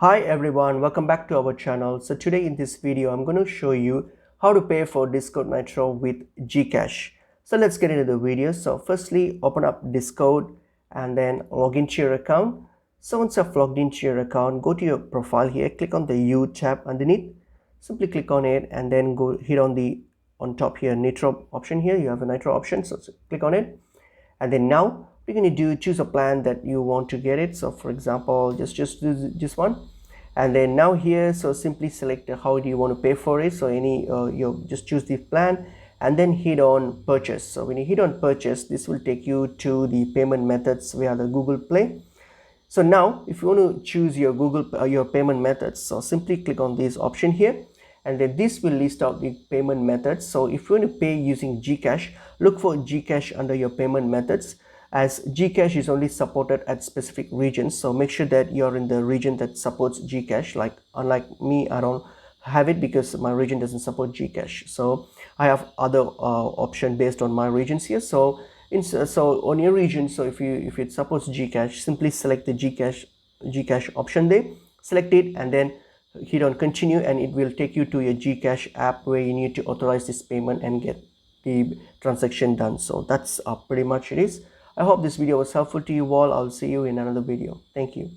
Hi everyone, welcome back to our channel. So today in this video I'm going to show you how to pay for Discord Nitro with Gcash. So let's get into the video. So firstly open up Discord and then log into your account. So once you've logged into your account, go to your profile here, click on the U tab underneath, simply click on it and then go hit on the on top here nitro option. Here you have a nitro option, so click on it. And then now we're going to choose a plan that you want to get it. So for example, just this one. And then now here, so simply select how do you want to pay for it. So you just choose the plan and then hit on purchase. So when you hit on purchase, this will take you to the payment methods via the Google Play. So now if you want to choose your your payment methods, so simply click on this option here and then this will list out the payment methods. So if you want to pay using Gcash, look for Gcash under your payment methods, as Gcash is only supported at specific regions. So make sure that you're in the region that supports Gcash. Like unlike me, I don't have it because my region doesn't support Gcash. So I have other option based on my regions here. So so on your region, so if it supports Gcash, simply select the Gcash option there, select it and then hit on continue, and it will take you to your Gcash app where you need to authorize this payment and get the transaction done. So that's pretty much it is. I hope this video was helpful to you all. I'll see you in another video. Thank you.